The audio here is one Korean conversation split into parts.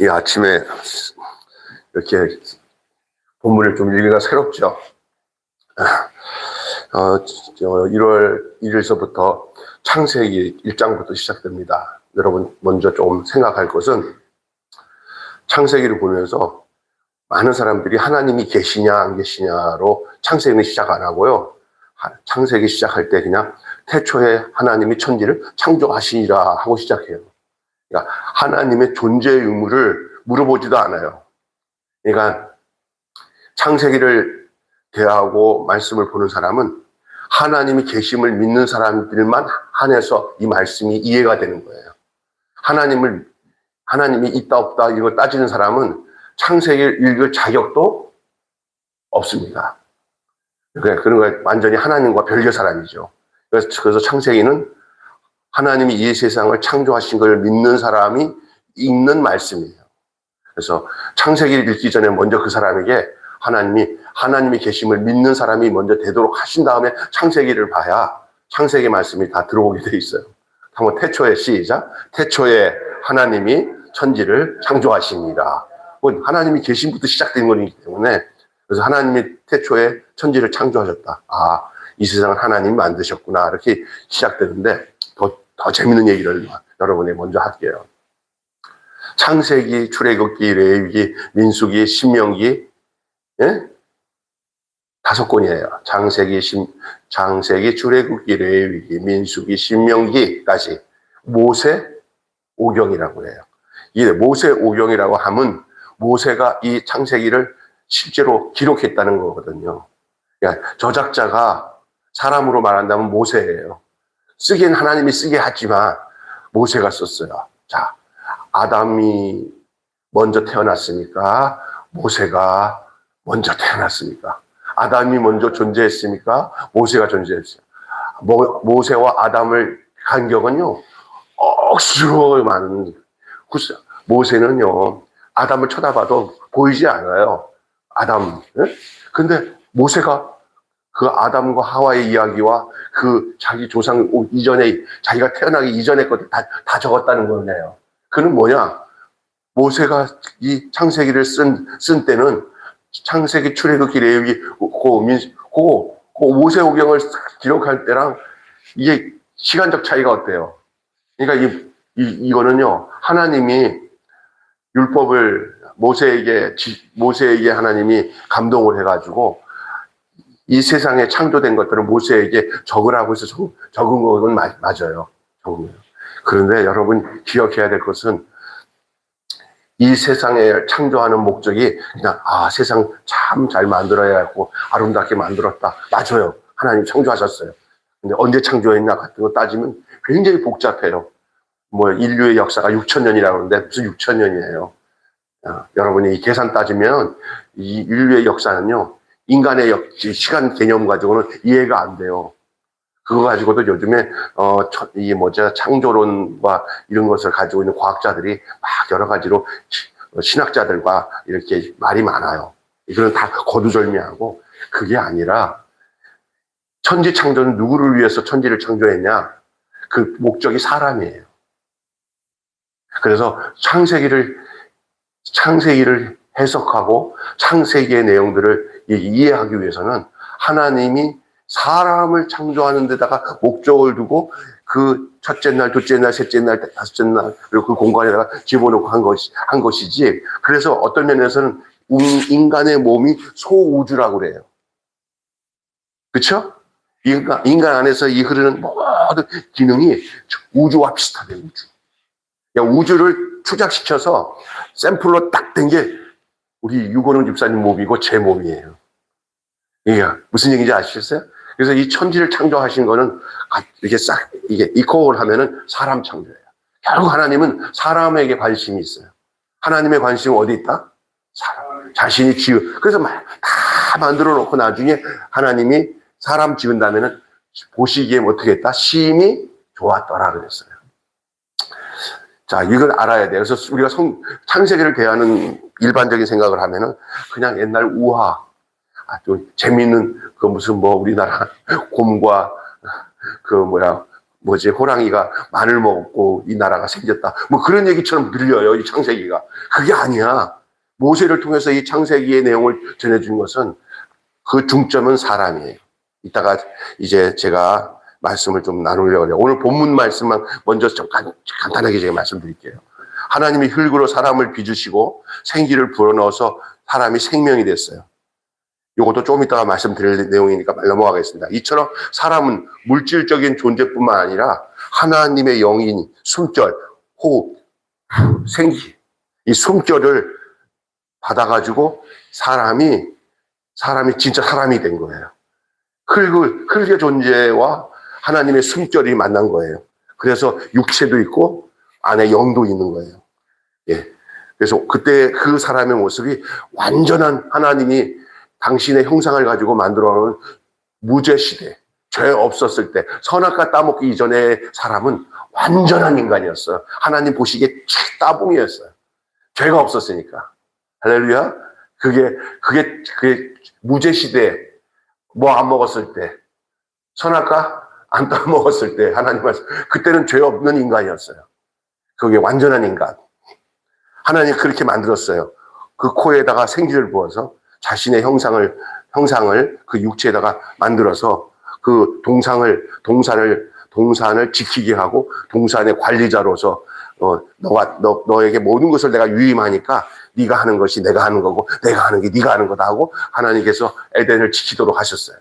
이 아침에 이렇게 본문을 좀 읽기가 새롭죠. 1월 1일서부터 창세기 1장부터 시작됩니다. 여러분 먼저 좀 생각할 것은 창세기를 보면서 많은 사람들이 하나님이 계시냐 안 계시냐로 창세기는 시작 안 하고요. 창세기 시작할 때 그냥 태초에 하나님이 천지를 창조하시니라 하고 시작해요. 그러니까 하나님의 존재의 의무를 물어보지도 않아요. 그러니까 창세기를 대하고 말씀을 보는 사람은 하나님이 계심을 믿는 사람들만 한해서 이 말씀이 이해가 되는 거예요. 하나님이 있다 없다 이거 따지는 사람은 창세기를 읽을 자격도 없습니다. 그런 거 완전히 하나님과 별개 사람이죠. 그래서 창세기는 하나님이 이 세상을 창조하신 걸 믿는 사람이 읽는 말씀이에요. 그래서 창세기를 읽기 전에 먼저 그 사람에게 하나님이 계심을 믿는 사람이 먼저 되도록 하신 다음에 창세기를 봐야 창세기 말씀이 다 들어오게 돼 있어요. 한번 태초에 시작. 태초에 하나님이 천지를 창조하십니다. 하나님이 계심부터 시작된 거기 때문에 그래서 하나님이 태초에 천지를 창조하셨다. 아, 이 세상을 하나님이 만드셨구나. 이렇게 시작되는데 더 재밌는 얘기를 여러분이 먼저 할게요. 창세기, 출애굽기, 레위기, 민수기, 신명기, 예? 5권이에요. 창세기, 출애굽기, 레위기, 민수기, 신명기까지 모세 오경이라고 해요. 이 모세 오경이라고 하면 모세가 이 창세기를 실제로 기록했다는 거거든요. 그러니까 저작자가 사람으로 말한다면 모세예요. 쓰긴 하나님이 쓰게 하지만 모세가 썼어요. 자, 아담이 먼저 태어났으니까 모세가 먼저 태어났습니까? 아담이 먼저 존재했습니까? 모세가 존재했어요. 모세와 아담을 간격은요, 억수로 많은. 모세는요, 아담을 쳐다봐도 보이지 않아요. 아담. 예? 근데 모세가 그 아담과 하와의 이야기와 그 자기 조상 이전에, 자기가 태어나기 이전의 것들 다 적었다는 거네요. 그는 뭐냐? 모세가 이 창세기를 쓴 때는 창세기, 출애굽기, 레위기, 모세 오경을 기록할 때랑 이게 시간적 차이가 어때요? 그러니까 이거는요, 하나님이 율법을 모세에게 하나님이 감동을 해가지고 이 세상에 창조된 것들을 모세에게 적으라고 해서 적은 건 맞아요. 적은 거예요. 그런데 여러분 기억해야 될 것은 이 세상에 창조하는 목적이 그냥 세상 참 잘 만들어야 하고 아름답게 만들었다. 맞아요. 하나님 창조하셨어요. 근데 언제 창조했냐 같은 거 따지면 굉장히 복잡해요. 인류의 역사가 6,000년이라고 하는데 무슨 6,000년이에요. 여러분이 이 계산 따지면 이 인류의 역사는요. 인간의 시간 개념 가지고는 이해가 안 돼요. 그거 가지고도 요즘에 창조론과 이런 것을 가지고 있는 과학자들이 막 여러 가지로 신학자들과 이렇게 말이 많아요. 이거는 다 거두절미하고 그게 아니라 천지 창조는 누구를 위해서 천지를 창조했냐? 그 목적이 사람이에요. 그래서 창세기를 해석하고 창세기의 내용들을 이해하기 위해서는 하나님이 사람을 창조하는 데다가 목적을 두고 그 첫째 날, 둘째 날, 셋째 날, 다섯째 날 그리고 그 공간에다가 집어넣고 한 것이지. 그래서 어떤 면에서는 인간의 몸이 소우주라고 그래요. 그렇죠? 인간 안에서 이 흐르는 모든 기능이 우주와 비슷하대요. 우주를 추적시켜서 샘플로 딱 된 게 우리 유건웅 집사님 몸이고 제 몸이에요. 이게 무슨 얘기인지 아시겠어요? 그래서 이 천지를 창조하신 거는 이게 이퀄을 하면은 사람 창조예요. 결국 하나님은 사람에게 관심이 있어요. 하나님의 관심은 어디 있다? 사람. 자신이 그래서 다 만들어 놓고 나중에 하나님이 사람 지은 다음에는 보시기에 어떻게 했다? 심히 좋았더라 그랬어요. 자, 이걸 알아야 돼요. 그래서 우리가 창세기를 대하는 일반적인 생각을 하면은 그냥 옛날 우화, 좀 재미있는 우리나라 곰과 호랑이가 마늘 먹고 이 나라가 생겼다. 뭐 그런 얘기처럼 들려요, 이 창세기가. 그게 아니야. 모세를 통해서 이 창세기의 내용을 전해준 것은 그 중점은 사람이에요. 이따가 이제 제가 말씀을 좀 나누려고 해요. 오늘 본문 말씀만 먼저 좀 간단하게 제가 말씀드릴게요. 하나님이 흙으로 사람을 빚으시고 생기를 불어넣어서 사람이 생명이 됐어요. 이것도 좀 이따가 말씀드릴 내용이니까 넘어가겠습니다. 이처럼 사람은 물질적인 존재뿐만 아니라 하나님의 영인, 숨결, 호흡, 생기, 이 숨결을 받아가지고 사람이 진짜 사람이 된 거예요. 흙의 존재와 하나님의 숨결이 만난 거예요. 그래서 육체도 있고 안에 영도 있는 거예요. 예. 그래서 그때 그 사람의 모습이 완전한 하나님이 당신의 형상을 가지고 만들어 놓은 무죄 시대, 죄 없었을 때, 선악과 따먹기 이전의 사람은 완전한 인간이었어요. 하나님 보시기에 따봉이었어요. 죄가 없었으니까. 할렐루야. 그게 무죄 시대, 뭐 안 먹었을 때, 선악과 안 따먹었을 때, 하나님 말씀, 그때는 죄 없는 인간이었어요. 그게 완전한 인간. 하나님 그렇게 만들었어요. 그 코에다가 생기를 부어서 자신의 형상을 그 육체에다가 만들어서 그 동산을 지키게 하고 동산의 관리자로서 너에게 모든 것을 내가 위임하니까 네가 하는 것이 내가 하는 거고 내가 하는 게 네가 하는 거다 하고 하나님께서 에덴을 지키도록 하셨어요.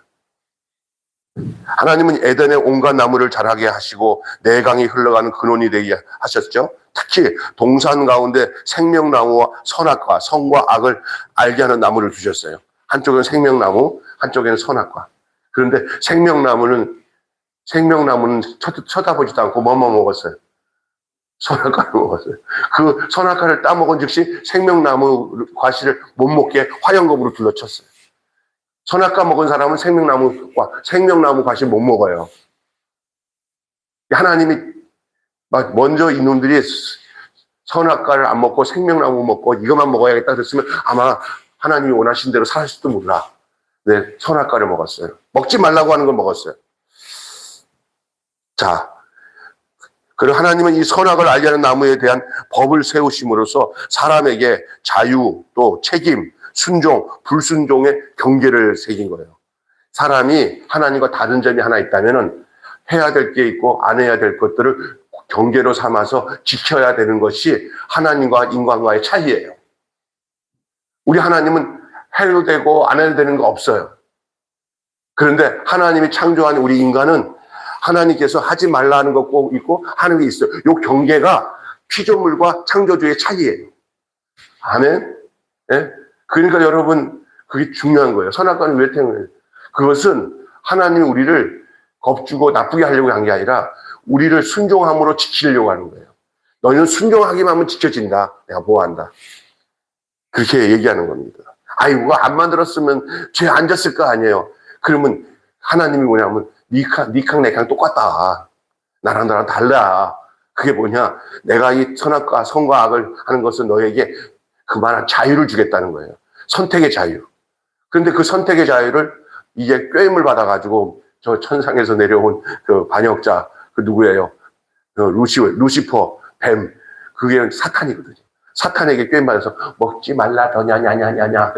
하나님은 에덴의 온갖 나무를 자라게 하시고 내강이 흘러가는 근원이 되게 하셨죠. 특히 동산 가운데 생명나무와 선악과 선과 악을 알게 하는 나무를 주셨어요. 한쪽은 생명나무, 한쪽에는 선악과. 그런데 생명나무는 쳐다보지도 않고 뭐만 먹었어요? 선악과를 먹었어요. 그 선악과를 따먹은 즉시 생명나무 과실을 못 먹게 화형검으로 둘러쳤어요. 선악과 먹은 사람은 생명나무 과실 못 먹어요. 하나님이 먼저 이놈들이 선악과를 안 먹고 생명나무 먹고 이것만 먹어야겠다 그랬으면 아마 하나님이 원하신 대로 살았을지도 몰라. 네, 선악과를 먹었어요. 먹지 말라고 하는 걸 먹었어요. 자, 그리고 하나님은 이 선악을 알게 하는 나무에 대한 법을 세우심으로써 사람에게 자유, 또 책임, 순종, 불순종의 경계를 새긴 거예요. 사람이 하나님과 다른 점이 하나 있다면은 해야 될 게 있고 안 해야 될 것들을 경계로 삼아서 지켜야 되는 것이 하나님과 인간과의 차이예요. 우리 하나님은 해도 되고 안 해도 되는 거 없어요. 그런데 하나님이 창조한 우리 인간은 하나님께서 하지 말라는 거 꼭 있고 하는 게 있어요. 이 경계가 피조물과 창조주의 차이예요. 아멘. 네? 그러니까 여러분 그게 중요한 거예요. 선악과는 왜 때문에? 그것은 하나님이 우리를 겁주고 나쁘게 하려고 한 게 아니라 우리를 순종함으로 지키려고 하는 거예요. 너희는 순종하기만 하면 지켜진다. 내가 보호한다. 그렇게 얘기하는 겁니다. 아이고 안 만들었으면 죄 안 졌을 거 아니에요. 그러면 하나님이 뭐냐면 니캉 내캉 똑같다. 나랑 달라. 그게 뭐냐? 내가 이 선악과 선과 악을 하는 것은 너에게 그만한 자유를 주겠다는 거예요. 선택의 자유. 그런데 그 선택의 자유를 이제 꾀임을 받아가지고 저 천상에서 내려온 그 반역자 그 누구예요? 루시퍼, 뱀. 그게 사탄이거든요. 사탄에게 꾀임 받아서 먹지 말라 더냐냐냐냐냐.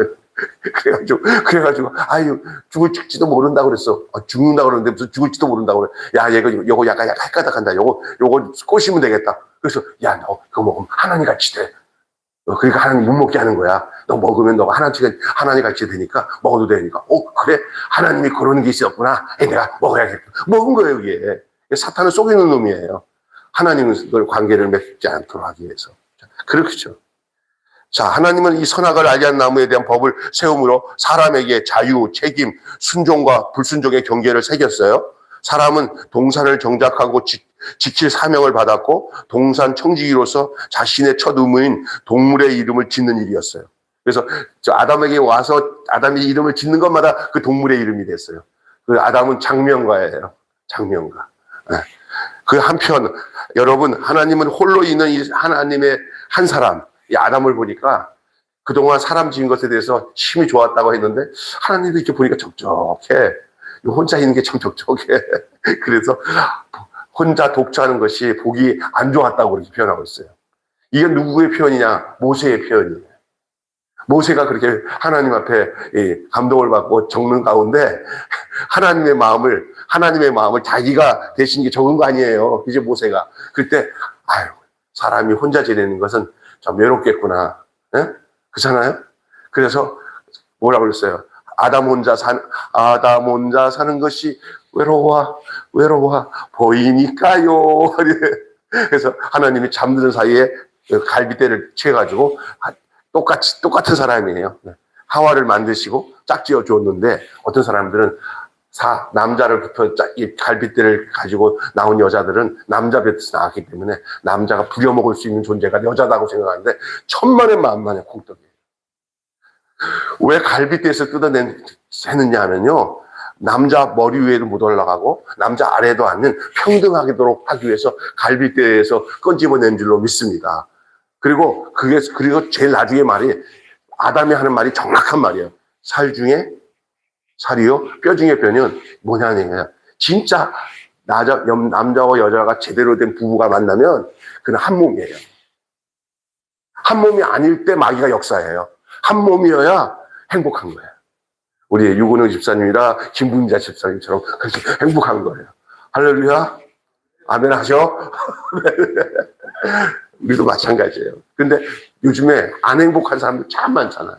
그래가지고 아유 죽을지도 모른다고 그랬어. 죽는다고 그러는데 무슨 죽을지도 모른다고 그래. 야 요거 약간 헷가닥한다. 요거 꼬시면 되겠다. 그래서 야 너 그거 먹으면 하나님 같이 돼. 그러니까 하나님 못 먹게 하는 거야. 너 먹으면 너가 하나님 같이 되니까 먹어도 되니까. 그래 하나님이 그러는 게 있었구나. 내가 먹어야겠다. 먹은 거예요 이게. 사탄은 속이는 놈이에요. 하나님과 관계를 맺지 않도록 하기 위해서. 그렇죠. 자, 하나님은 이 선악을 알게 하는 나무에 대한 법을 세움으로 사람에게 자유, 책임, 순종과 불순종의 경계를 새겼어요. 사람은 동산을 정작하고 지킬 사명을 받았고 동산 청지기로서 자신의 첫 의무인 동물의 이름을 짓는 일이었어요. 그래서 아담에게 와서 아담이 이름을 짓는 것마다 그 동물의 이름이 됐어요. 그 아담은 장명가예요. 장명가. 그 한편 여러분 하나님은 홀로 있는 이 하나님의 한 사람 이 아담을 보니까 그동안 사람 지은 것에 대해서 힘이 좋았다고 했는데 하나님도 이렇게 보니까 적적해. 혼자 있는 게 참 적적해. 그래서 혼자 독차하는 것이 보기 안 좋았다고 그렇게 표현하고 있어요. 이게 누구의 표현이냐? 모세의 표현이에요. 모세가 그렇게 하나님 앞에 감동을 받고 적는 가운데 하나님의 마음을 자기가 대신 게 적은 거 아니에요. 이제 모세가. 그때, 아유, 사람이 혼자 지내는 것은 좀 외롭겠구나. 예? 그렇잖아요? 그래서 뭐라고 그랬어요? 아담 혼자 사는 것이 외로워 보이니까요. 그래서 하나님이 잠드는 사이에 갈빗대를 취해가지고 똑같은 사람이에요. 하와를 만드시고 짝지어 줬는데 어떤 사람들은 남자로부터 갈빗대를 가지고 나온 여자들은 남자 뱃에서 나왔기 때문에 남자가 부려먹을 수 있는 존재가 여자다고 생각하는데 천만의 만만의 콩떡이에요. 왜 갈빗대에서 뜯어내느냐 하면요, 남자 머리 위에도 못 올라가고 남자 아래도 않는 평등하도록 하기 위해서 갈빗대에서 끄집어낸 줄로 믿습니다. 그리고 제일 나중에 말이, 아담이 하는 말이 정확한 말이에요. 살 중에 살이요, 뼈 중에 뼈는 뭐냐는 얘기야. 진짜 남자와 여자가 제대로 된 부부가 만나면 그는 한 몸이에요. 한 몸이 아닐 때 마귀가 역사해요. 한 몸이어야 행복한 거예요. 우리 유근영 집사님이라 김분자 집사님처럼 그렇게 행복한 거예요. 할렐루야. 아멘 하셔. 우리도 마찬가지예요. 근데 요즘에 안 행복한 사람들 참 많잖아요.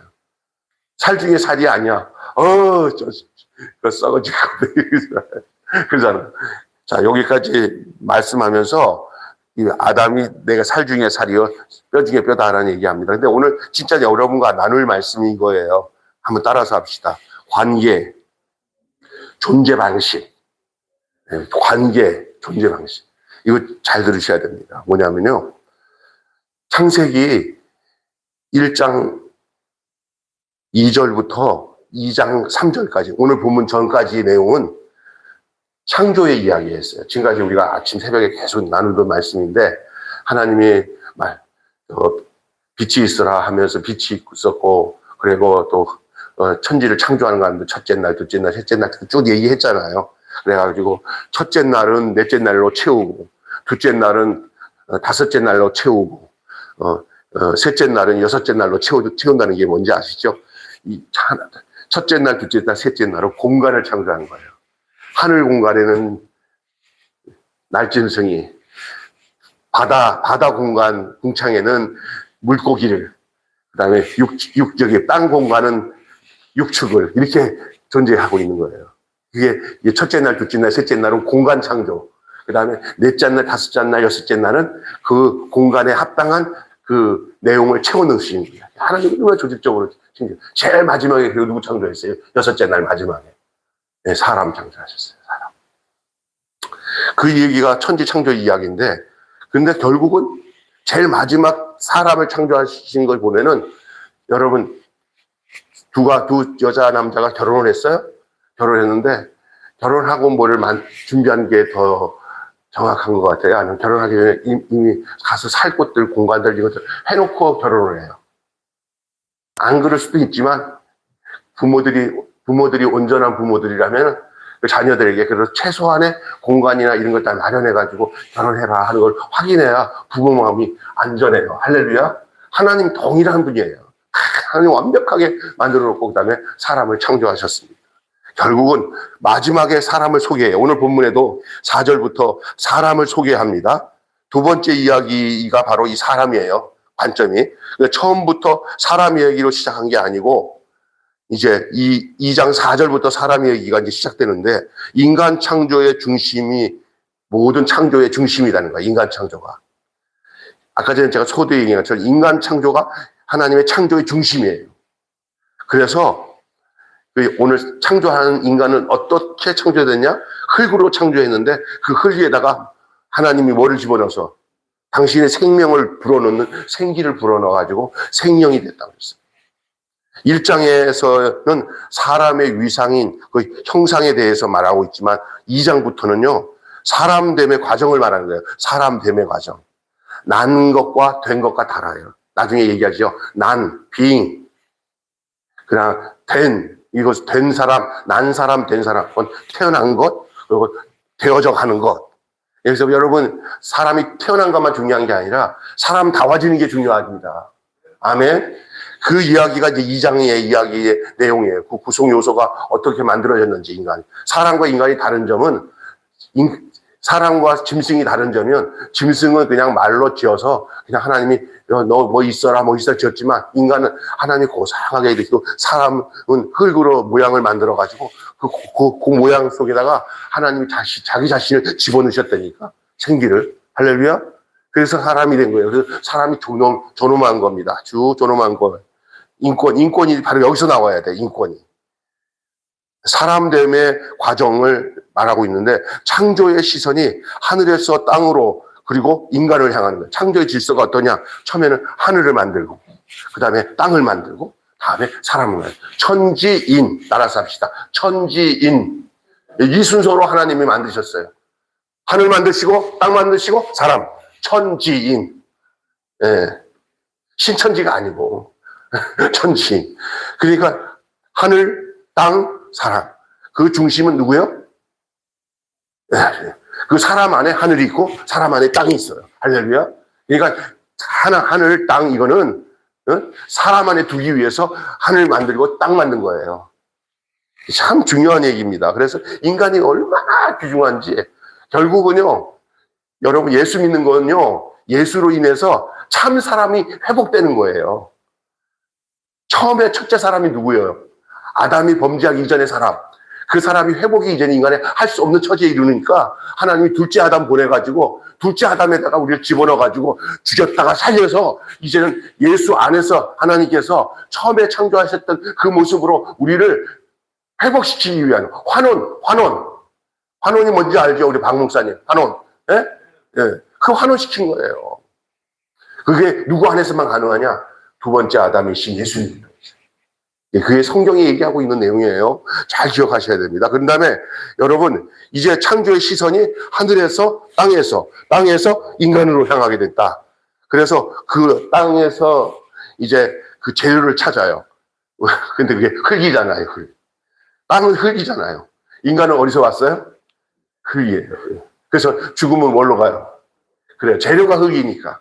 살 중에 살이 아니야. 썩어지고. 그러잖아요. 자, 여기까지 말씀하면서 이 아담이 내가 살 중에 살이요, 뼈 중에 뼈다 라는 얘기합니다. 근데 오늘 진짜 여러분과 나눌 말씀인 거예요. 한번 따라서 합시다. 관계, 존재 방식. 관계, 존재 방식. 이거 잘 들으셔야 됩니다. 뭐냐면요, 창세기 1장 2절부터 2장 3절까지, 오늘 본문 전까지 내용은 창조의 이야기였어요. 지금까지 우리가 아침 새벽에 계속 나누던 말씀인데, 하나님이 빛이 있으라 하면서 빛이 있었고, 그리고 또 천지를 창조하는 가운데 첫째 날, 둘째 날, 셋째 날 쭉 얘기했잖아요. 그래가지고 첫째 날은 넷째 날로 채우고, 둘째 날은 다섯째 날로 채우고, 셋째 날은 여섯째 날로 채운다는 게 뭔지 아시죠? 첫째 날, 둘째 날, 셋째 날은 공간을 창조하는 거예요. 하늘 공간에는 날짐승이, 바다 공간 궁창에는 물고기를, 그 다음에 땅 공간은 육축을, 이렇게 존재하고 있는 거예요. 이게 첫째 날, 둘째 날, 셋째 날은 공간 창조. 그 다음에 넷째 날, 다섯째 날, 여섯째 날은 그 공간에 합당한 그 내용을 채워 넣으시는 거예요. 하나님이 얼마나 조직적으로 제일 마지막에 그 누구 창조했어요? 여섯째 날 마지막에. 네, 사람 창조하셨어요. 사람. 그 얘기가 천지 창조 이야기인데, 근데 결국은 제일 마지막 사람을 창조하신 걸 보면은, 여러분, 두 여자 남자가 결혼을 했어요? 결혼했는데, 결혼하고 뭐를 준비한 게 더 정확한 것 같아요. 아니면 결혼하기 전에 이미 가서 살 곳들, 공간들, 이것들 해놓고 결혼을 해요. 안 그럴 수도 있지만, 부모들이 온전한 부모들이라면 그 자녀들에게 그래서 최소한의 공간이나 이런 걸 다 마련해가지고 결혼해라 하는 걸 확인해야 부모 마음이 안전해요. 할렐루야. 하나님 동일한 분이에요. 하나님 완벽하게 만들어 놓고 그다음에 사람을 창조하셨습니다. 결국은 마지막에 사람을 소개해요. 오늘 본문에도 4절부터 사람을 소개합니다. 두 번째 이야기가 바로 이 사람이에요. 관점이. 처음부터 사람 이야기로 시작한 게 아니고 이제 2장 4절부터 사람 얘기가 이제 시작되는데, 인간 창조의 중심이 모든 창조의 중심이라는 거야. 인간 창조가. 아까 전에 제가 소두에 얘기한 것처럼 인간 창조가 하나님의 창조의 중심이에요. 그래서 오늘 창조하는 인간은 어떻게 창조됐냐? 흙으로 창조했는데 그 흙 위에다가 하나님이 뭐를 집어넣어서 당신의 생명을 불어넣는, 생기를 불어넣어가지고 생명이 됐다고 했어요. 1장에서는 사람의 위상인 그 형상에 대해서 말하고 있지만 2장부터는요, 사람됨의 과정을 말하는 거예요. 사람됨의 과정. 난 것과 된 것과 달라요. 나중에 얘기하죠. being. 그냥 이것 된 사람, 난 사람, 된 사람. 태어난 것, 그리고 되어져 가는 것. 그래서 여러분, 사람이 태어난 것만 중요한 게 아니라 사람 다워지는 게 중요합니다. 아멘. 그 이야기가 이제 2장의 이야기의 내용이에요. 그 구성 요소가 어떻게 만들어졌는지, 인간. 사람과 인간이 다른 점은, 사람과 짐승이 다른 점은, 짐승은 그냥 말로 지어서 그냥 하나님이 너 뭐 있어라 뭐 있어 지었지만, 인간은 하나님이 고상하게 이르시고, 사람은 흙으로 모양을 만들어 가지고 그 모양 속에다가 하나님이 자기 자신을 집어넣으셨다니까, 생기를. 할렐루야. 그래서 사람이 된 거예요. 그래서 사람이 존엄한 겁니다. 존엄한 거. 인권이 바로 여기서 나와야 돼. 인권이. 사람됨의 과정을 말하고 있는데, 창조의 시선이 하늘에서 땅으로 그리고 인간을 향하는 거예요. 창조의 질서가 어떠냐? 처음에는 하늘을 만들고, 그 다음에 땅을 만들고, 다음에 사람을 만들고. 천지인, 따라서 합시다. 천지인. 이 순서로 하나님이 만드셨어요. 하늘 만드시고, 땅 만드시고, 사람. 천지인. 예. 신천지가 아니고, 천지인. 그러니까, 하늘, 땅, 사람. 그 중심은 누구예요? 예. 그 사람 안에 하늘이 있고, 사람 안에 땅이 있어요. 할렐루야. 그러니까, 하늘, 땅, 이거는, 사람 안에 두기 위해서 하늘 만들고 땅 만든 거예요. 참 중요한 얘기입니다. 그래서 인간이 얼마나 귀중한지, 결국은요, 여러분, 예수 믿는 거는요, 예수로 인해서 참 사람이 회복되는 거예요. 처음에 첫째 사람이 누구예요? 아담이 범죄하기 이전의 사람. 그 사람이 회복이 이전에 인간에 할 수 없는 처지에 이르니까 하나님이 둘째 아담 보내가지고 둘째 아담에다가 우리를 집어넣어가지고 죽였다가 살려서 이제는 예수 안에서 하나님께서 처음에 창조하셨던 그 모습으로 우리를 회복시키기 위한 환원이 뭔지 알죠? 우리 박 목사님. 환원. 예? 예. 그 환원시킨 거예요. 그게 누구 안에서만 가능하냐? 두 번째 아담이신 예수님. 그게 성경이 얘기하고 있는 내용이에요. 잘 기억하셔야 됩니다. 그 다음에 여러분, 이제 창조의 시선이 하늘에서 땅에서 인간으로 향하게 됐다. 그래서 그 땅에서 이제 그 재료를 찾아요. 근데 그게 흙이잖아요. 땅은 흙이잖아요. 인간은 어디서 왔어요? 흙이에요. 그래서 죽으면 뭘로 가요? 그래요. 재료가 흙이니까.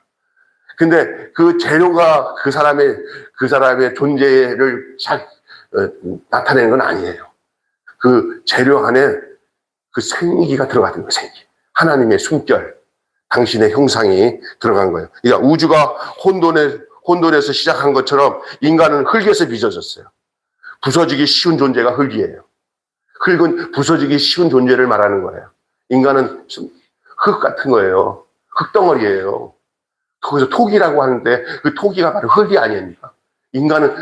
근데 그 재료가 그 사람의 존재를 나타내는 건 아니에요. 그 재료 안에 그 생기가 들어가는 거예요, 생기. 하나님의 숨결, 당신의 형상이 들어간 거예요. 그러니까 우주가 혼돈에서 시작한 것처럼 인간은 흙에서 빚어졌어요. 부서지기 쉬운 존재가 흙이에요. 흙은 부서지기 쉬운 존재를 말하는 거예요. 인간은 흙 같은 거예요. 흙덩어리예요. 거기서 토기라고 하는데 그 토기가 바로 흙이 아닙니까? 인간은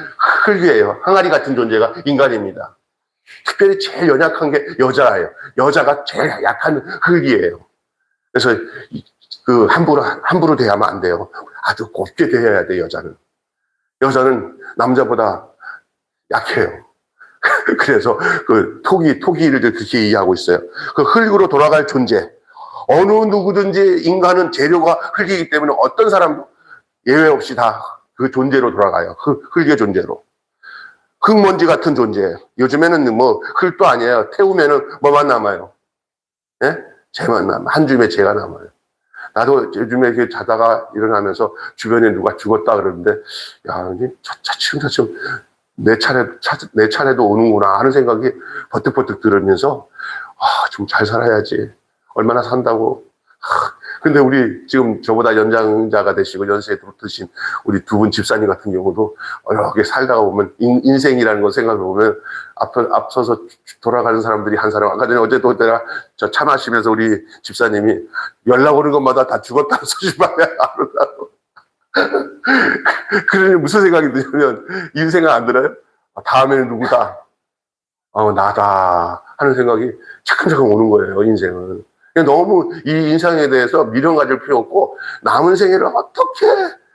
흙이에요. 항아리 같은 존재가 인간입니다. 특별히 제일 연약한 게 여자예요. 여자가 제일 약한 흙이에요. 그래서 그 함부로 대하면 안 돼요. 아주 곱게 대해야 돼, 여자는. 여자는 남자보다 약해요. 그래서 그 토기를 그렇게 이해하고 있어요. 그 흙으로 돌아갈 존재. 어느 누구든지 인간은 재료가 흙이기 때문에 어떤 사람도 예외 없이 다 그 존재로 돌아가요. 흙의 존재로. 흙먼지 같은 존재예요. 요즘에는 뭐 흙도 아니에요. 태우면은 뭐만 남아요? 예? 재만 남아. 한 줌의 재가 남아요. 나도 요즘에 이렇게 자다가 일어나면서 주변에 누가 죽었다 그러는데, 야, 차츰 내 차례도 오는구나 하는 생각이 버뜩버뜩 들으면서, 좀 잘 살아야지. 얼마나 산다고. 근데 우리 지금 저보다 연장자가 되시고 연세에 드신 우리 두 분 집사님 같은 경우도 이렇게 살다가 보면 인생이라는 걸 생각해 보면 앞서서 돌아가는 사람들이 한 사람. 아까 전에 어제도 내가 저 차 마시면서 우리 집사님이 연락 오는 것마다 다 죽었다고 소식만 하더라고. 그러니 무슨 생각이 드냐면 이 생각 안 들어요? 다음에는 누구다? 나다 하는 생각이 차근차근 오는 거예요, 인생은. 너무 이 인생에 대해서 미련 가질 필요 없고 남은 생애를 어떻게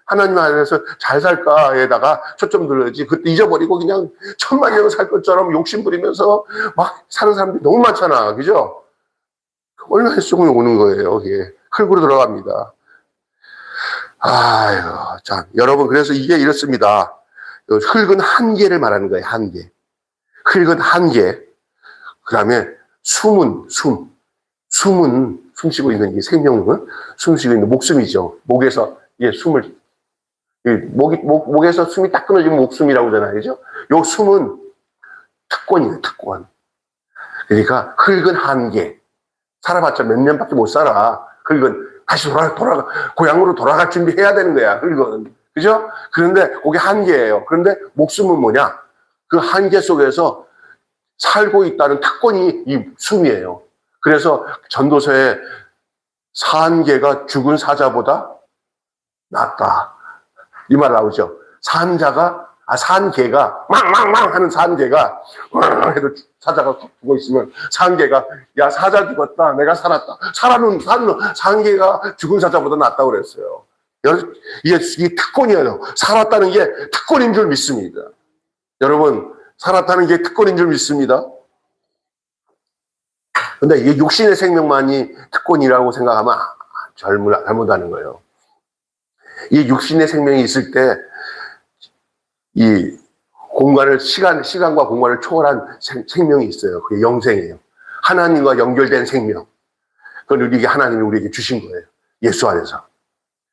하나님 안에서 잘 살까에다가 초점 들어야지. 그때 잊어버리고 그냥 천만년 살 것처럼 욕심 부리면서 막 사는 사람들이 너무 많잖아. 그죠? 얼마나 속이 오는 거예요. 이게 흙으로 들어갑니다. 아유, 자, 여러분, 그래서 이게 이렇습니다. 흙은 한계를 말하는 거예요. 한계. 흙은 한계. 그 다음에 숨은 숨쉬고 있는 이 생명은 숨쉬고 있는 목숨이죠. 목에서 숨을 목에서 숨이 딱 끊어지면 목숨이라고 하잖아요. 그죠? 요 숨은 특권이에요, 특권. 그러니까 흙은 한계. 살아봤자 몇 년밖에 못 살아. 흙은 다시 고향으로 돌아갈 준비해야 되는 거야, 흙은. 그죠? 그런데 그게 한계예요. 그런데 목숨은 뭐냐? 그 한계 속에서 살고 있다는 특권이 이 숨이에요. 그래서 전도서에 산 개가 죽은 사자보다 낫다. 이 말 나오죠. 산 개가, 망망망 하는 산 개가, 해도 사자가 죽어 있으면 산 개가, 야, 사자 죽었다. 내가 살았다. 산 개가 죽은 사자보다 낫다고 그랬어요. 이게 특권이에요. 살았다는 게 특권인 줄 믿습니다. 여러분, 살았다는 게 특권인 줄 믿습니다. 근데 이게 육신의 생명만이 특권이라고 생각하면 잘못하는 거예요. 이 육신의 생명이 있을 때, 이 공간을, 시간과 공간을 초월한 생명이 있어요. 그게 영생이에요. 하나님과 연결된 생명. 그걸 하나님이 우리에게 주신 거예요. 예수 안에서.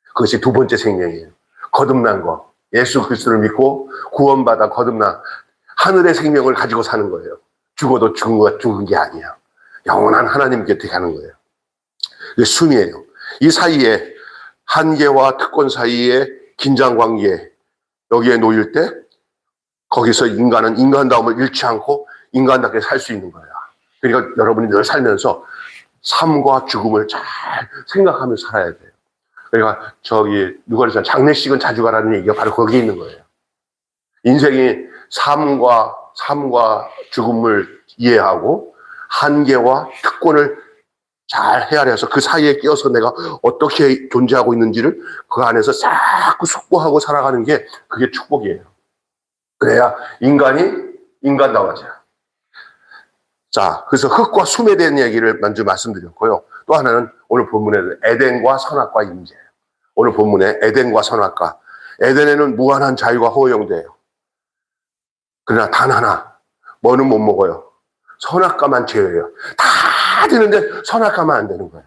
그것이 두 번째 생명이에요. 거듭난 거. 예수 그리스도를 믿고 구원받아 거듭난 하늘의 생명을 가지고 사는 거예요. 죽어도 죽은 게 아니야. 영원한 하나님 곁에 가는 거예요. 이게 숨이에요. 이 사이에 한계와 특권 사이에 긴장 관계, 여기에 놓일 때 거기서 인간은 인간다움을 잃지 않고 인간답게 살 수 있는 거야. 그러니까 여러분이 늘 살면서 삶과 죽음을 잘 생각하면서 살아야 돼요. 그러니까 누가 그랬잖아요. 장례식은 자주 가라는 얘기가 바로 거기에 있는 거예요. 인생이 삶과 죽음을 이해하고 한계와 특권을 잘 헤아려서 그 사이에 끼어서 내가 어떻게 존재하고 있는지를 그 안에서 자꾸 숙고하고 살아가는 게 그게 축복이에요. 그래야 인간이 인간다워져. 자, 그래서 흙과 숨에 대한 얘기를 먼저 말씀드렸고요. 또 하나는 오늘 본문에 에덴과 선악과 임재. 오늘 본문에 에덴과 선악과. 에덴에는 무한한 자유가 허용돼요. 그러나 단 하나, 뭐는 못 먹어요. 선악과만 제외해요. 다 되는데 선악과만 안 되는 거예요.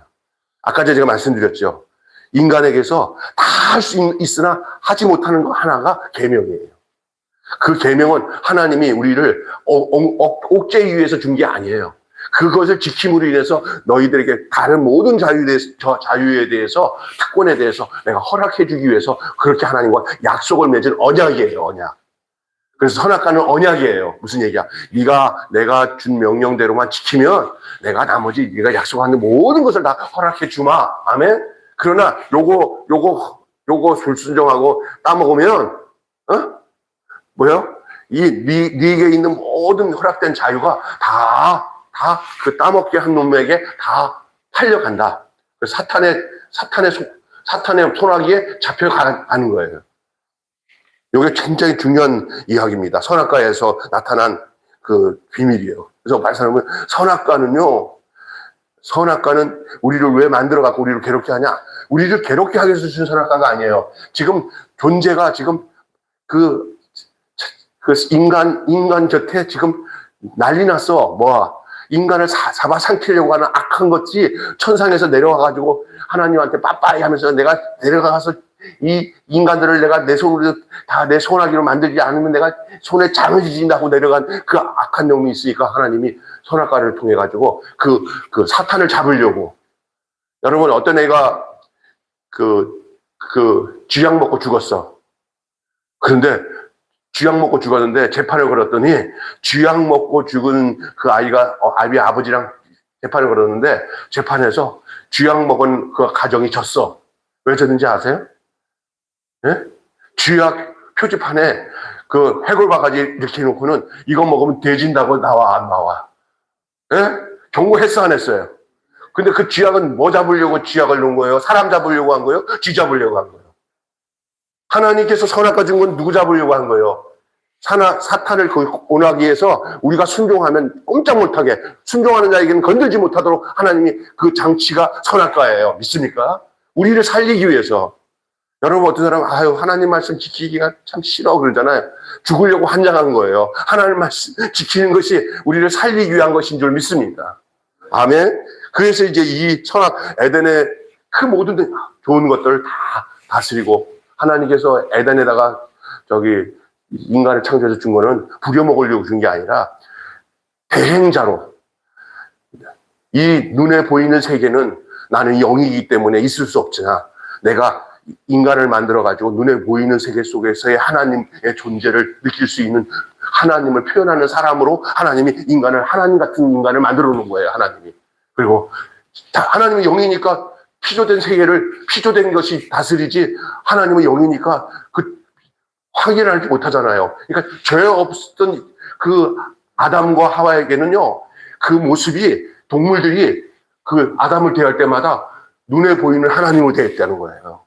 아까 제가 말씀드렸죠. 인간에게서 다 할 수 있으나 하지 못하는 거 하나가 계명이에요. 그 계명은 하나님이 우리를 옥죄에 의해서 준 게 아니에요. 그것을 지킴으로 인해서 너희들에게 다른 모든 자유에 대해서 특권에 대해서 내가 허락해 주기 위해서 그렇게 하나님과 약속을 맺은 언약이에요. 언약. 그래서 선악과는 언약이에요. 무슨 얘기야? 내가 준 명령대로만 지키면 내가 나머지 네가 약속하는 모든 것을 다 허락해 주마. 아멘. 그러나 요거 불순종하고 따먹으면 뭐요? 네게 있는 모든 허락된 자유가 다 그 따먹게 한 놈에게 다 팔려간다. 사탄의 손아귀에 잡혀가는 거예요. 이게 굉장히 중요한 이야기입니다. 선악과에서 나타난 그 비밀이에요. 그래서 말씀하면 선악과는 우리를 왜 만들어갖고 우리를 괴롭게 하냐? 우리를 괴롭게 하기 위해서 준 선악과가 아니에요. 지금 존재가 지금 그 인간 곁에 지금 난리 났어. 인간을 잡아삼키려고 하는 악한 것이 천상에서 내려와가지고 하나님한테 빠빠이 하면서 내가 내려가서 이 인간들을 내가 내 손으로 다 내 손아귀로 만들지 않으면 내가 손에 잠을 지진다고 내려간 그 악한 놈이 있으니까 하나님이 선악과를 통해 가지고 그 사탄을 잡으려고. 여러분, 어떤 애가 쥐약 먹고 죽었어. 그런데 쥐약 먹고 죽었는데 재판을 걸었더니 쥐약 먹고 죽은 그 아이의 아버지랑 재판을 걸었는데 재판에서 쥐약 먹은 그 가정이 졌어. 왜 졌는지 아세요? 예? 쥐약 표지판에 그 해골바가지 이렇게 해놓고는 이거 먹으면 돼진다고 나와 안 나와? 예? 경고했어 안 했어요? 근데 그 쥐약은 뭐 잡으려고 쥐약을 놓은 거예요? 사람 잡으려고 한 거예요? 쥐 잡으려고 한 거예요? 하나님께서 선악과 준 건 누구 잡으려고 한 거예요? 사탄을 온하기 위해서 우리가 순종하면 꼼짝 못하게 순종하는 자에게는 건들지 못하도록 하나님이 그 장치가 선악과예요. 믿습니까? 우리를 살리기 위해서. 여러분, 어떤 사람은 하나님 말씀 지키기가 참 싫어 그러잖아요. 죽으려고 환장한 거예요. 하나님 말씀 지키는 것이 우리를 살리기 위한 것인 줄 믿습니다. 아멘. 그래서 이제 이 선악 에덴의 그 모든 좋은 것들을 다 다스리고, 하나님께서 에덴에다가 인간을 창조해서 준 거는 부려먹으려고 준 게 아니라 대행자로, 이 눈에 보이는 세계는 나는 영이기 때문에 있을 수 없지나 내가 인간을 만들어가지고 눈에 보이는 세계 속에서의 하나님의 존재를 느낄 수 있는, 하나님을 표현하는 사람으로 하나님이 하나님 같은 인간을 만들어 놓은 거예요, 하나님이. 그리고 하나님이 영이니까 피조된 것이 다스리지, 하나님은 영이니까 그 확인을 하지 못하잖아요. 그러니까 죄 없었던 그 아담과 하와에게는요, 그 모습이, 동물들이 그 아담을 대할 때마다 눈에 보이는 하나님으로 대했다는 거예요.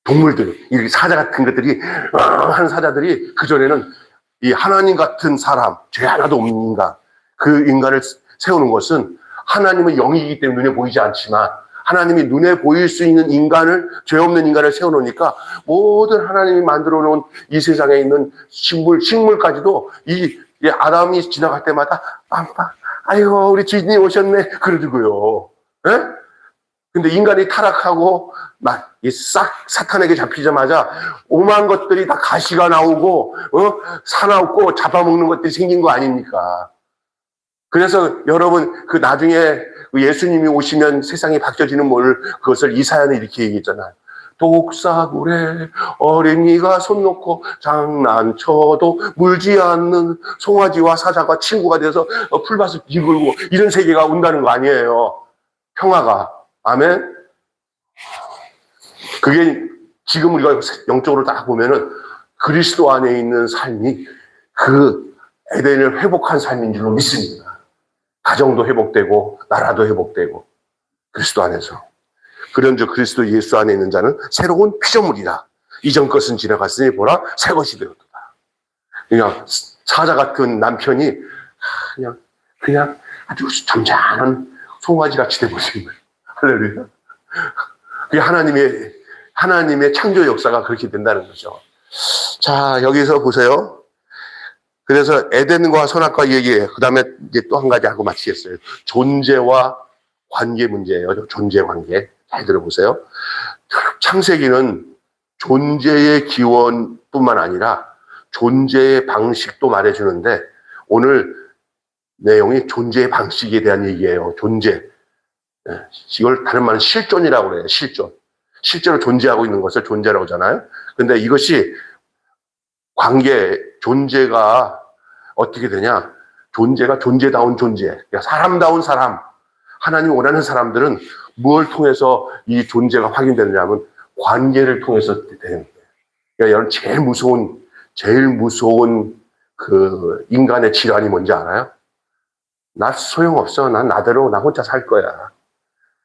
동물들, 이 사자 같은 것들이, 한 사자들이 그전에는 이 하나님 같은 사람, 죄 하나도 없는 인간, 그 인간을 세우는 것은 하나님은 영이기 때문에 눈에 보이지 않지만, 하나님이 눈에 보일 수 있는 인간을, 죄 없는 인간을 세워놓으니까 모든 하나님이 만들어 놓은 이 세상에 있는 식물까지도 이 아담이 지나갈 때마다 아이고 우리 주인님 오셨네 그러더고요. 예? 근데 인간이 타락하고 싹 사탄에게 잡히자마자 오만 것들이 다 가시가 나오고 사나웠고 잡아먹는 것들이 생긴 거 아닙니까? 그래서 여러분 그 나중에 예수님이 오시면 세상이 바뀌어지는 그것을 이사야는 이렇게 얘기했잖아요. 독사굴에 어린이가 손 놓고 장난쳐도 물지 않는 송아지와 사자가 친구가 돼서 풀밭을 비굴고 이런 세계가 온다는 거 아니에요. 평화가. 아멘. 그게 지금 우리가 영적으로 딱 보면은 그리스도 안에 있는 삶이 그 에덴을 회복한 삶인 줄로 믿습니다. 가정도 회복되고 나라도 회복되고 그리스도 안에서. 그런즉 그리스도 예수 안에 있는 자는 새로운 피조물이라. 이전 것은 지나갔으니 보라 새 것이 되었도다. 그냥 사자 같은 남편이 그냥 아주 점잖은 송아지 같이 되버린 거예요. 할렐루야. 그게 하나님의 창조 역사가 그렇게 된다는 거죠. 자, 여기서 보세요. 그래서 에덴과 선악과 얘기해요. 그 다음에 이제 또 한 가지 하고 마치겠어요. 존재와 관계 문제예요. 존재 관계. 잘 들어보세요. 창세기는 존재의 기원뿐만 아니라 존재의 방식도 말해주는데, 오늘 내용이 존재의 방식에 대한 얘기예요. 존재. 이걸 다른 말은 실존이라고 그래요. 실존. 실제로 존재하고 있는 것을 존재라고 하잖아요. 근데 이것이 존재가 어떻게 되냐? 존재가 존재다운 존재. 그러니까 사람다운 사람. 하나님이 원하는 사람들은 무엇을 통해서 이 존재가 확인되느냐면 관계를 통해서 되는 거예요. 그러니까 여러분 제일 무서운 그 인간의 질환이 뭔지 알아요? 나 소용없어. 난 나대로 나 혼자 살 거야.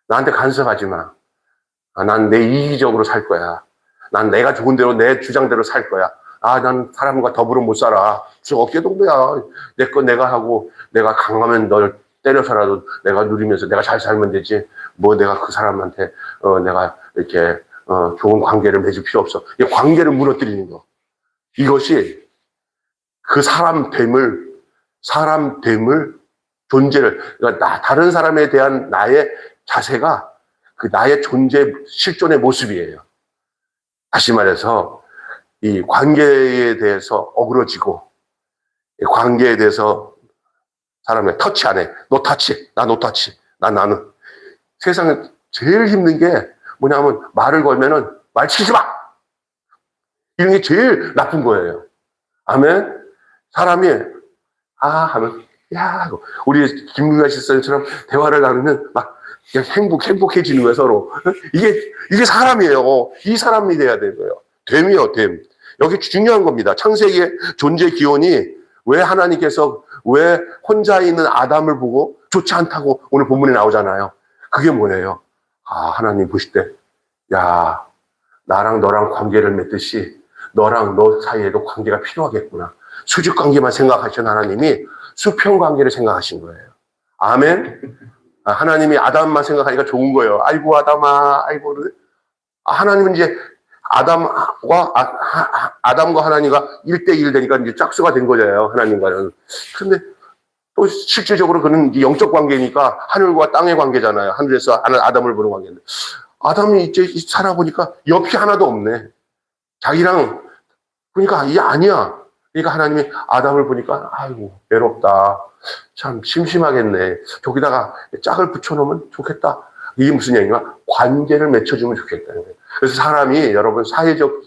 나한테 간섭하지 마. 난 내 이기적으로 살 거야. 난 내가 좋은 대로 내 주장대로 살 거야. 난 사람과 더불어 못 살아. 저 어깨동무야. 내 거 내가 하고 내가 강하면 널 때려서라도 내가 누리면서 내가 잘 살면 되지. 뭐 내가 그 사람한테 내가 이렇게 좋은 관계를 맺을 필요 없어. 이 관계를 무너뜨리는 거. 이것이 그 사람됨을 존재를, 그러니까 다른 사람에 대한 나의 자세가 그 나의 존재 실존의 모습이에요. 다시 말해서 이 관계에 대해서 어그러지고, 관계에 대해서 사람을 터치 안 해. 너 터치, 나 너 터치, 나는. 세상에 제일 힘든 게 뭐냐면 말을 걸면은 말 치지 마! 이런 게 제일 나쁜 거예요. 아멘? 사람이 하면 야, 우리 김문아 실장처럼 대화를 나누면 막 그냥 행복해지는 거예요, 서로. 이게 사람이에요. 이 사람이 돼야 되고요. 됨이요, 됨. 여기 중요한 겁니다. 창세기의 존재 기원이 왜 혼자 있는 아담을 보고 좋지 않다고 오늘 본문에 나오잖아요. 그게 뭐예요? 하나님 보실 때, 야, 나랑 너랑 관계를 맺듯이 너랑 너 사이에도 관계가 필요하겠구나. 수직 관계만 생각하신 하나님이 수평 관계를 생각하신 거예요. 아멘? 하나님이 아담만 생각하니까 좋은 거예요. 아이고, 아담아, 아이고. 하나님은 이제 아담과 하나님과 1대1 되니까 이제 짝수가 된 거잖아요. 하나님과는. 근데 또 실질적으로 그는 영적 관계니까 하늘과 땅의 관계잖아요. 하늘에서 아담을 보는 관계인데 아담이 이제 살아보니까 옆이 하나도 없네. 자기랑 그러니까 이게 아니야. 그러니까 하나님이 아담을 보니까 아이고 외롭다. 참 심심하겠네. 저기다가 짝을 붙여놓으면 좋겠다. 이게 무슨 얘기냐? 관계를 맺혀주면 좋겠다는 거예요. 그래서 사람이 여러분 사회적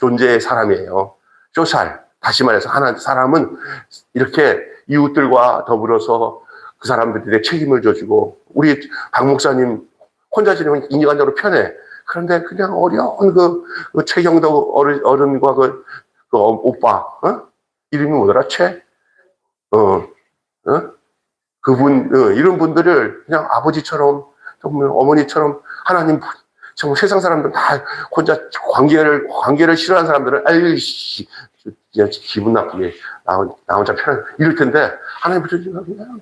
존재의 사람이에요. 쇼살. 다시 말해서 사람은 이렇게 이웃들과 더불어서 그 사람들에 책임을 져주고 우리 박 목사님 혼자 지내면 인간적으로 편해. 그런데 그냥 어려운 그 최경덕 어른과 그 오빠, 이름이 뭐더라? 그분, 이런 분들을 그냥 아버지처럼, 정말 어머니처럼 하나님, 정말 세상 사람들 다 혼자 관계를 싫어하는 사람들은, 아이씨, 기분 나쁘게, 나 혼자 편한, 이럴 텐데, 하나님 붙여주면 그냥,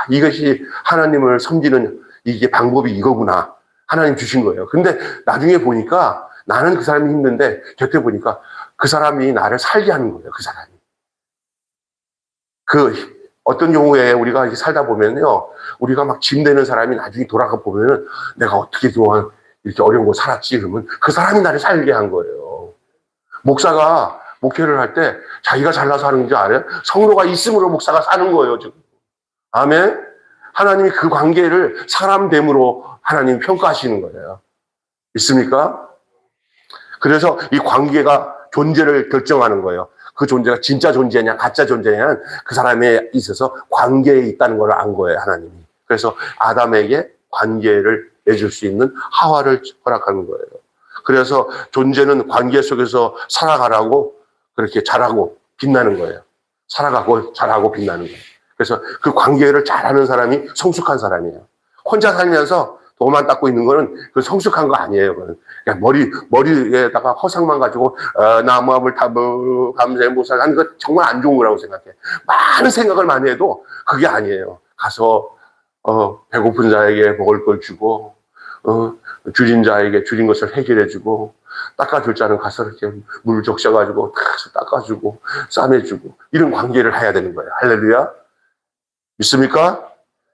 이것이 하나님을 섬기는 이게 방법이 이거구나. 하나님 주신 거예요. 근데 나중에 보니까 나는 그 사람이 힘든데, 곁에 보니까 그 사람이 나를 살게 하는 거예요, 그 사람이. 어떤 경우에 우리가 이렇게 살다 보면요, 우리가 막 짐되는 사람이 나중에 돌아가 보면은 내가 어떻게 그동안 이렇게 어려운 거 살았지? 그러면 그 사람이 나를 살게 한 거예요. 목사가 목회를 할 때 자기가 잘나서 하는 줄 알아요? 성도가 있음으로 목사가 사는 거예요, 지금. 아멘? 하나님이 그 관계를 사람됨으로 하나님 평가하시는 거예요. 있습니까? 그래서 이 관계가 존재를 결정하는 거예요. 그 존재가 진짜 존재냐 가짜 존재냐 그 사람에 있어서 관계에 있다는 걸 안 거예요, 하나님이. 그래서 아담에게 관계를 맺을 수 있는 하와를 허락하는 거예요. 그래서 존재는 관계 속에서 살아가라고 그렇게 잘하고 빛나는 거예요. 살아가고 잘하고 빛나는 거예요. 그래서 그 관계를 잘하는 사람이 성숙한 사람이에요. 혼자 살면서 도만 닦고 있는 거는 그 성숙한 거 아니에요. 그냥 머리에다가 허상만 가지고, 나무함을 타부, 감세, 모살 하는 거 정말 안 좋은 거라고 생각해. 많은 생각을 많이 해도 그게 아니에요. 가서, 배고픈 자에게 먹을 걸 주고, 줄인 자에게 줄인 것을 해결해주고, 닦아줄 자는 가서 이렇게 물 적셔가지고, 닦아주고, 싸매주고, 이런 관계를 해야 되는 거예요. 할렐루야. 믿습니까?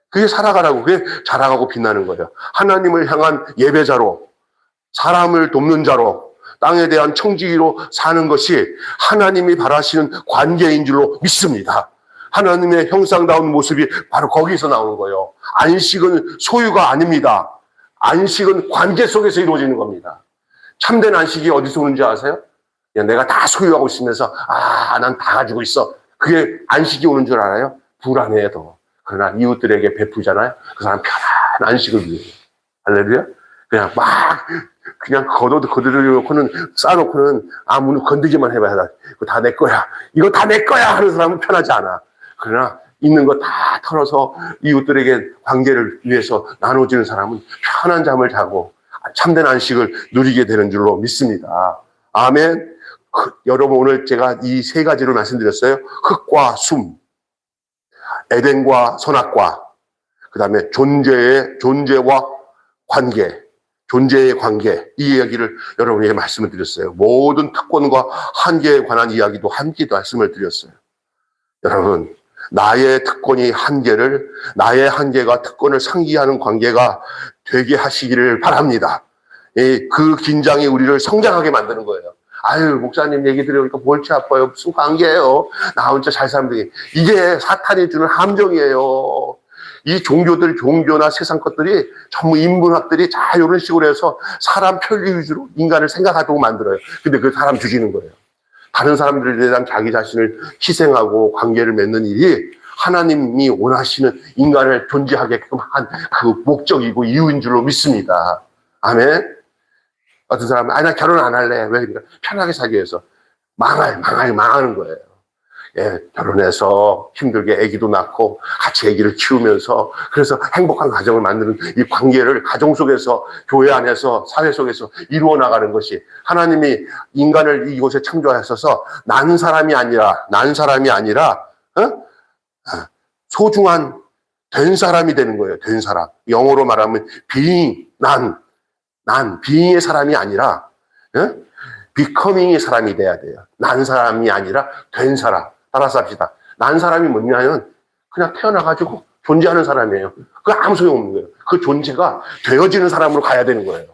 그게 살아가라고, 그게 자라가고 빛나는 거예요. 하나님을 향한 예배자로, 사람을 돕는 자로, 땅에 대한 청지기로 사는 것이 하나님이 바라시는 관계인 줄로 믿습니다. 하나님의 형상다운 모습이 바로 거기서 나오는 거예요. 안식은 소유가 아닙니다. 안식은 관계 속에서 이루어지는 겁니다. 참된 안식이 어디서 오는지 아세요? 그냥 내가 다 소유하고 있으면서 난 다 가지고 있어. 그게 안식이 오는 줄 알아요? 불안해요, 더. 그러나 이웃들에게 베푸잖아요. 그 사람 편한 안식을 위해. 할렐루야? 그냥 거들어놓고는 쌓아놓고는 아무나 건드기만 해봐야 이거 다 내 거야. 이거 다 내 거야 하는 사람은 편하지 않아. 그러나 있는 거 다 털어서 이웃들에게 관계를 위해서 나눠주는 사람은 편한 잠을 자고 참된 안식을 누리게 되는 줄로 믿습니다. 아멘. 여러분 오늘 제가 이 세 가지를 말씀드렸어요. 흙과 숨, 에덴과 선악과, 그 다음에 존재와 관계, 존재의 관계, 이 이야기를 여러분에게 말씀을 드렸어요. 모든 특권과 한계에 관한 이야기도 함께 말씀을 드렸어요. 여러분, 나의 특권이 한계를, 나의 한계가 특권을 상기하는 관계가 되게 하시기를 바랍니다. 그 긴장이 우리를 성장하게 만드는 거예요. 아유, 목사님 얘기 들으니까 골치 아파요. 무슨 관계예요? 나 혼자 잘 살면 되게. 이게 사탄이 주는 함정이에요. 이 종교나 세상 것들이 전부 인문학들이 다 이런 식으로 해서 사람 편리 위주로 인간을 생각하도록 만들어요. 근데 그 사람 죽이는 거예요. 다른 사람들에 대한 자기 자신을 희생하고 관계를 맺는 일이 하나님이 원하시는 인간을 존재하게끔 한 그 목적이고 이유인 줄로 믿습니다. 아멘. 어떤 사람은 나 결혼 안 할래. 왜? 그러니까 편하게 살기 위해서 망하는 거예요. 예, 결혼해서 힘들게 아기도 낳고 같이 아기를 키우면서 그래서 행복한 가정을 만드는 이 관계를 가정 속에서 교회 안에서 사회 속에서 이루어 나가는 것이 하나님이 인간을 이곳에 창조하셔서 난 사람이 아니라 소중한 된 사람이 되는 거예요. 된 사람. 영어로 말하면 being, being의 사람이 아니라 becoming의 사람이 돼야 돼요. 난 사람이 아니라 된 사람. 따라서 합시다. 난 사람이 뭐냐면 그냥 태어나가지고 존재하는 사람이에요. 그 아무 소용없는 거예요. 그 존재가 되어지는 사람으로 가야 되는 거예요.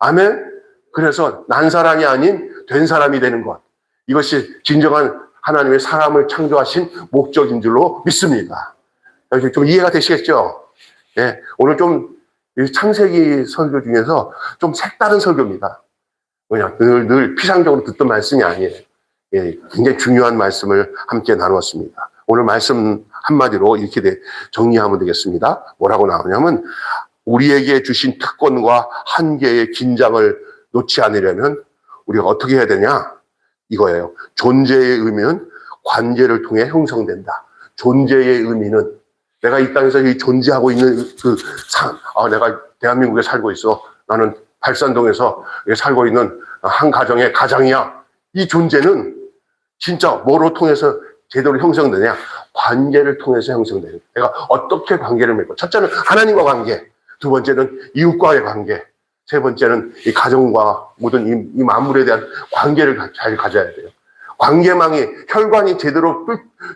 아멘? 그래서 난 사람이 아닌 된 사람이 되는 것. 이것이 진정한 하나님의 사람을 창조하신 목적인 줄로 믿습니다. 좀 이해가 되시겠죠? 예, 오늘 좀 창세기 설교 중에서 좀 색다른 설교입니다. 뭐냐, 늘 피상적으로 듣던 말씀이 아니에요. 예, 굉장히 중요한 말씀을 함께 나누었습니다. 오늘 말씀 한마디로 이렇게 정리하면 되겠습니다. 뭐라고 나오냐면, 우리에게 주신 특권과 한계의 긴장을 놓지 않으려면 우리가 어떻게 해야 되냐? 이거예요. 존재의 의미는 관계를 통해 형성된다. 존재의 의미는 내가 이 땅에서 존재하고 있는 내가 대한민국에 살고 있어. 나는 발산동에서 살고 있는 한 가정의 가장이야. 이 존재는 진짜 뭐로 통해서 제대로 형성되냐? 관계를 통해서 형성돼요. 내가 어떻게 관계를 맺고, 첫째는 하나님과 관계, 두 번째는 이웃과의 관계, 세 번째는 이 가정과 모든 이 만물에 대한 관계를 잘 가져야 돼요. 관계망이, 혈관이 제대로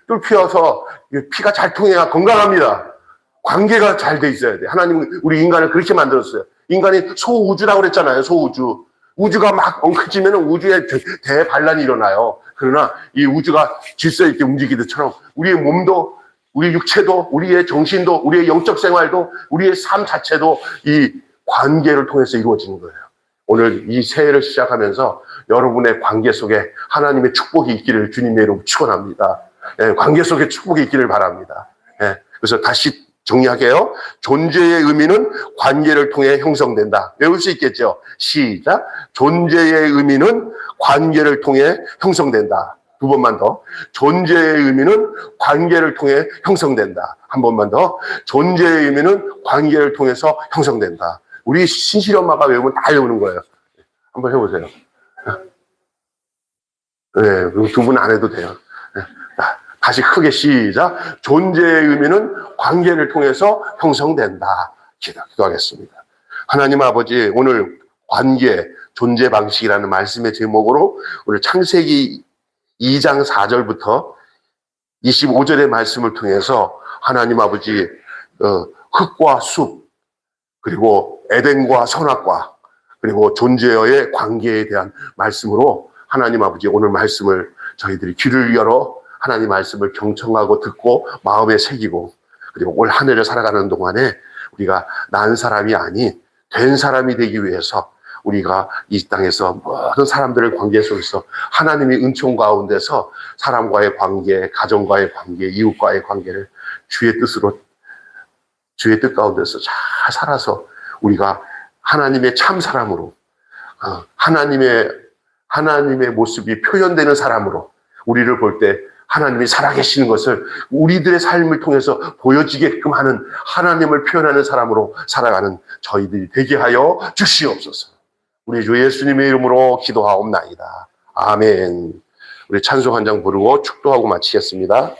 뚫혀서 피가 잘 통해야 건강합니다. 관계가 잘 돼 있어야 돼요. 하나님은 우리 인간을 그렇게 만들었어요. 인간이 소우주라고 그랬잖아요. 소우주. 우주가 막 엉켜지면 우주에 대반란이 일어나요. 그러나 이 우주가 질서 있게 움직이듯처럼 우리의 몸도, 우리 육체도, 우리의 정신도, 우리의 영적 생활도, 우리의 삶 자체도 이 관계를 통해서 이루어지는 거예요. 오늘 이 새해를 시작하면서 여러분의 관계 속에 하나님의 축복이 있기를 주님의 이름으로 축원합니다. 예, 관계 속에 축복이 있기를 바랍니다. 예, 그래서 다시 정리할게요. 존재의 의미는 관계를 통해 형성된다. 외울 수 있겠죠? 시작. 존재의 의미는 관계를 통해 형성된다. 두 번만 더. 존재의 의미는 관계를 통해 형성된다. 한 번만 더. 존재의 의미는 관계를 통해서 형성된다. 우리 신실이 엄마가 외우면 다 외우는 거예요. 한번 해보세요. 네, 두 분 안 해도 돼요. 다시 크게 시작. 존재의 의미는 관계를 통해서 형성된다. 기도하겠습니다. 하나님 아버지, 오늘 관계, 존재 방식이라는 말씀의 제목으로 오늘 창세기 2장 4절부터 25절의 말씀을 통해서 하나님 아버지, 흙과 숲, 그리고 에덴과 선악과, 그리고 존재와의 관계에 대한 말씀으로 하나님 아버지, 오늘 말씀을 저희들이 귀를 열어 하나님 말씀을 경청하고 듣고 마음에 새기고, 그리고 올 한 해를 살아가는 동안에 우리가 난 사람이 아닌 된 사람이 되기 위해서 우리가 이 땅에서 모든 사람들의 관계 속에서 하나님의 은총 가운데서 사람과의 관계, 가정과의 관계, 이웃과의 관계를 주의 뜻 가운데서 잘 살아서 우리가 하나님의 참 사람으로, 하나님의 모습이 표현되는 사람으로 우리를 볼 때 하나님이 살아계시는 것을 우리들의 삶을 통해서 보여지게끔 하는, 하나님을 표현하는 사람으로 살아가는 저희들이 되게 하여 주시옵소서. 우리 주 예수님의 이름으로 기도하옵나이다. 아멘. 우리 찬송 한 장 부르고 축도하고 마치겠습니다.